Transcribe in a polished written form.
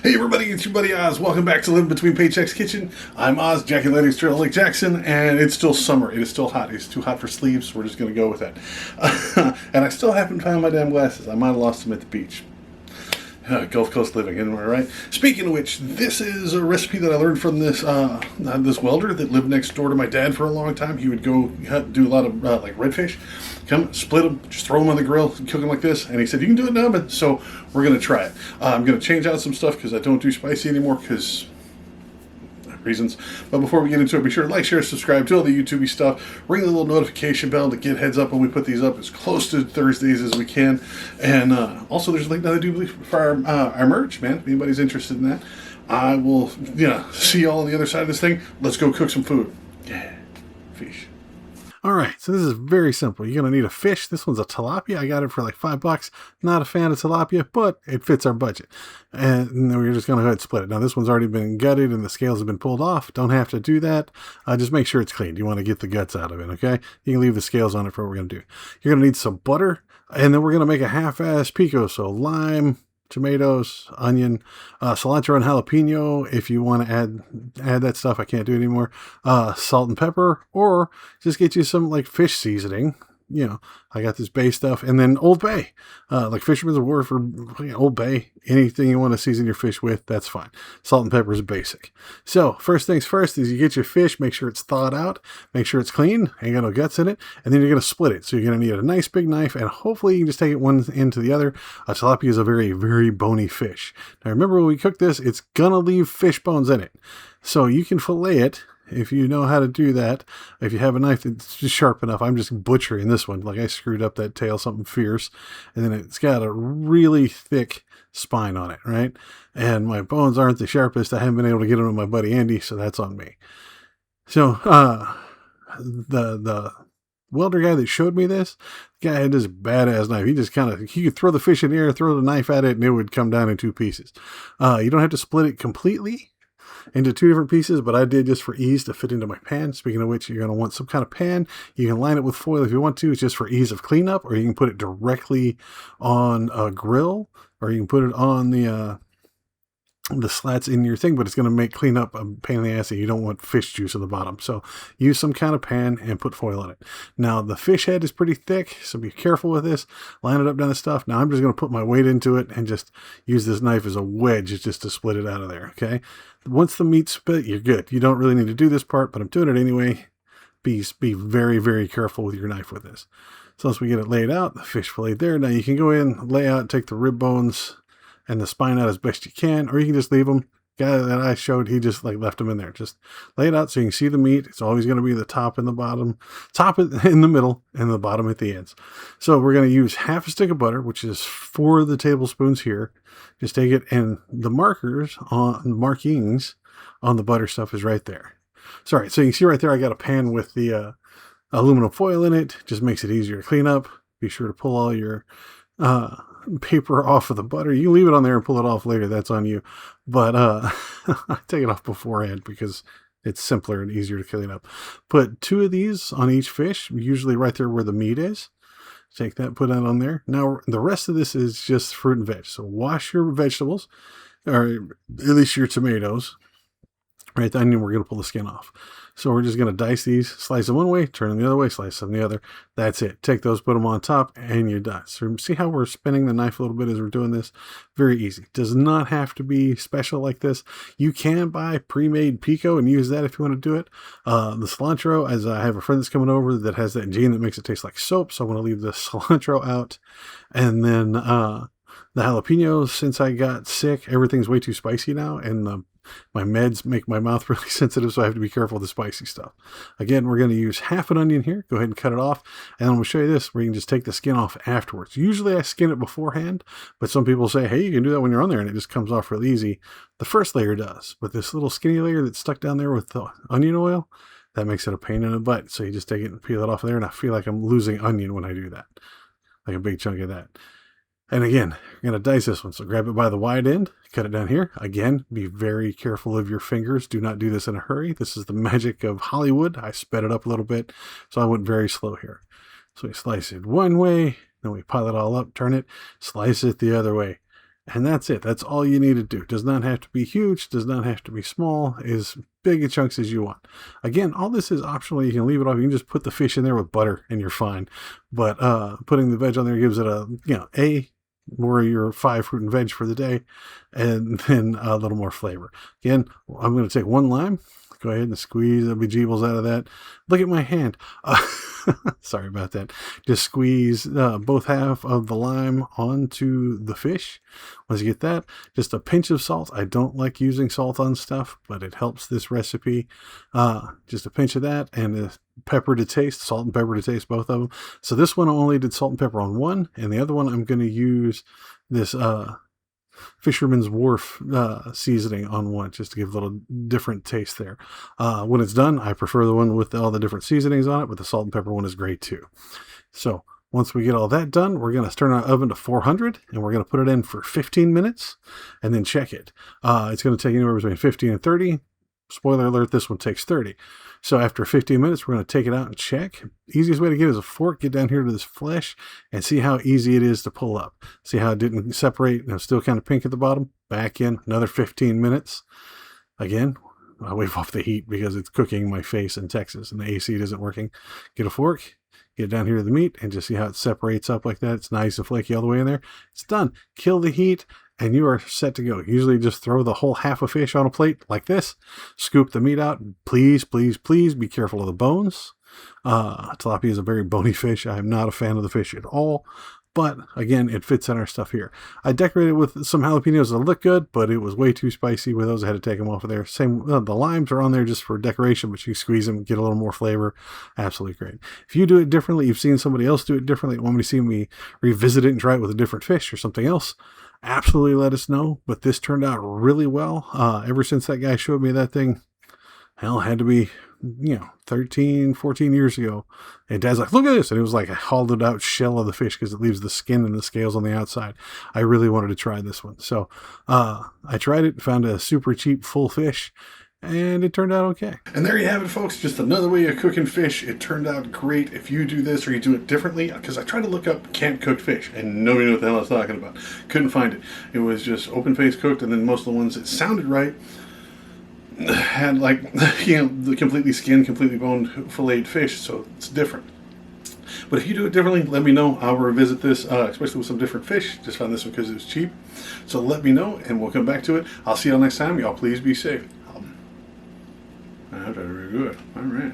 Hey everybody, it's your buddy Oz. Welcome back to Living Between Paychecks Kitchen. I'm Oz, Jackie Ladies Trail Lake Jackson, and it's still summer. It is still hot. It's too hot for sleeves, so we're just going to go with that. And I still haven't found my damn glasses. I might have lost them at the beach. Gulf Coast living, anyway, right? Speaking of which, this is a recipe that I learned from this welder that lived next door to my dad for a long time. He would go do a lot of like redfish, come split them, just throw them on the grill, cook them like this. And he said you can do it in the oven, so we're gonna try it. I'm gonna change out some stuff because I don't do spicy anymore because reasons. But before we get into it, be sure to like, share, subscribe, do all the YouTubey stuff. Ring the little notification bell to get heads up when we put these up as close to Thursdays as we can. And also, there's a link that I do believe for our merch, man. If anybody's interested in that, I will, see y'all on the other side of this thing. Let's go cook some food. Yeah, fish. All right, so this is very simple. You're going to need a fish. This one's a tilapia. I got it for like $5. Not a fan of tilapia, but it fits our budget. And then we're just going to go ahead and split it. Now, this one's already been gutted and the scales have been pulled off. Don't have to do that. Just make sure it's clean. You want to get the guts out of it, okay? You can leave the scales on it for what we're going to do. You're going to need some butter, and then we're going to make a half-ass pico. So lime, tomatoes, onion, cilantro and jalapeno. If you want to add that stuff, I can't do it anymore. Salt and pepper, or just get you some like fish seasoning. I got this bay stuff, and then Old Bay, like Fisherman's Award for Old Bay. Anything you want to season your fish with, that's fine. Salt and pepper is basic. So first things first is you get your fish, make sure it's thawed out, make sure it's clean, ain't got no guts in it, and then you're going to split it. So you're going to need a nice big knife, and hopefully you can just take it one end to the other. Tilapia is a very, very bony fish. Now remember, when we cook this, it's going to leave fish bones in it. So you can fillet it if you know how to do that. If you have a knife that's just sharp enough. I'm just butchering this one. Like I screwed up that tail something fierce, and then it's got a really thick spine on it, right? And my bones aren't the sharpest. I haven't been able to get them with my buddy Andy, so that's on me. So the welder guy that showed me this, the guy had this badass knife. He just he could throw the fish in the air, throw the knife at it, and it would come down in two pieces. You don't have to split it completely into two different pieces, but I did just for ease to fit into my pan. Speaking of which, you're going to want some kind of pan. You can line it with foil if you want to. It's just for ease of cleanup, or you can put it directly on a grill, or you can put it on the slats in your thing, but it's going to make cleanup a pain in the ass, and you don't want fish juice at the bottom. So use some kind of pan and put foil on it. Now the fish head is pretty thick, so be careful with this. Line it up down the stuff. Now I'm just going to put my weight into it and just use this knife as a wedge just to split it out of there, okay? Once the meat's split, you're good. You don't really need to do this part, but I'm doing it anyway. Be very, very careful with your knife with this. So once we get it laid out, the fish fillet there. Now you can go in, lay out, take the rib bones and the spine out as best you can, or you can just leave them. Guy that I showed, he just left them in there. Just lay it out so you can see the meat. It's always going to be the top and the bottom, top in the middle and the bottom at the ends. So we're going to use half a stick of butter, which is 4 of the tablespoons here. Just take it, and the markings on the butter stuff is right there. Sorry, so you can see right there, I got a pan with the aluminum foil in it. Just makes it easier to clean up. Be sure to pull all your paper off of the butter. You can leave it on there and pull it off later. That's on you. But I take it off beforehand because it's simpler and easier to clean up. Put 2 of these on each fish, usually right there where the meat is. Take that, put that on there. Now, the rest of this is just fruit and veg. So wash your vegetables, or at least your tomatoes. Right, then we're going to pull the skin off. So we're just going to dice these, slice them one way, turn them the other way, slice them the other. That's it. Take those, put them on top, and you're done. So see how we're spinning the knife a little bit as we're doing this? Very easy. Does not have to be special like this. You can buy pre-made pico and use that if you want to do it. The cilantro, as I have a friend that's coming over that has that gene that makes it taste like soap, so I'm going to leave the cilantro out. And then the jalapenos, since I got sick, everything's way too spicy now, and my meds make my mouth really sensitive, so I have to be careful with the spicy stuff. Again, we're going to use half an onion here. Go ahead and cut it off. And then we'll show you this, where you can just take the skin off afterwards. Usually I skin it beforehand, but some people say, hey, you can do that when you're on there, and it just comes off real easy. The first layer does, but this little skinny layer that's stuck down there with the onion oil, that makes it a pain in the butt. So you just take it and peel it off there, and I feel like I'm losing onion when I do that. Like a big chunk of that. And again, you're going to dice this one. So grab it by the wide end, cut it down here. Again, be very careful of your fingers. Do not do this in a hurry. This is the magic of Hollywood. I sped it up a little bit, so I went very slow here. So we slice it one way, then we pile it all up, turn it, slice it the other way. And that's it. That's all you need to do. Does not have to be huge, does not have to be small, as big a chunks as you want. Again, all this is optional. You can leave it off. You can just put the fish in there with butter and you're fine. But putting the veg on there gives it a, more of your 5 fruit and veg for the day, and then a little more flavor. Again, I'm going to take 1 lime. Go ahead and squeeze the bejeebles out of that. Look at my hand. Sorry about that. Just squeeze both half of the lime onto the fish. Once you get that, just a pinch of salt. I don't like using salt on stuff, but it helps this recipe. Just a pinch of that, and a pepper to taste, salt and pepper to taste, both of them. So this one I only did salt and pepper on one, and the other one I'm going to use this Fisherman's Wharf seasoning on one, just to give a little different taste there. When it's done, I prefer the one with all the different seasonings on it, but the salt and pepper one is great too. So once we get all that done, we're going to turn our oven to 400, and we're going to put it in for 15 minutes and then check it. It's going to take anywhere between 15 and 30. Spoiler alert, this one takes 30. So after 15 minutes, we're going to take it out and check. Easiest way to get is a fork, get down here to this flesh, and see how easy it is to pull up. See how it didn't separate, and it's still kind of pink at the bottom. Back in, another 15 minutes. Again, I wave off the heat because it's cooking my face in Texas, and the AC isn't working. Get a fork, get down here to the meat, and just see how it separates up like that. It's nice and flaky all the way in there. It's done. Kill the heat, and you are set to go. Usually just throw the whole half a fish on a plate like this, scoop the meat out. Please, please, please be careful of the bones. Tilapia is a very bony fish. I am not a fan of the fish at all, but again, it fits in our stuff here. I decorated with some jalapenos that look good, but it was way too spicy with those. I had to take them off of there. Same, the limes are on there just for decoration, but you squeeze them, get a little more flavor. Absolutely great. If you do it differently, you've seen somebody else do it differently, want me to see me revisit it and try it with a different fish or something else, absolutely let us know. But this turned out really well. Ever since that guy showed me that thing, hell, had to be 13, 14 years ago. And Dad's like, look at this. And it was like a hollowed out shell of the fish because it leaves the skin and the scales on the outside. I really wanted to try this one. So I tried it, found a super cheap full fish, and it turned out okay. And there you have it, folks. Just another way of cooking fish. It turned out great. If you do this or you do it differently, because I tried to look up can't cook fish, and nobody knew what the hell I was talking about. Couldn't find it. It was just open face cooked, and then most of the ones that sounded right had the completely skinned, completely boned, filleted fish, so it's different. But if you do it differently, let me know. I'll revisit this, especially with some different fish. Just found this one because it was cheap. So let me know, and we'll come back to it. I'll see y'all next time. Y'all please be safe. That's very good. All right.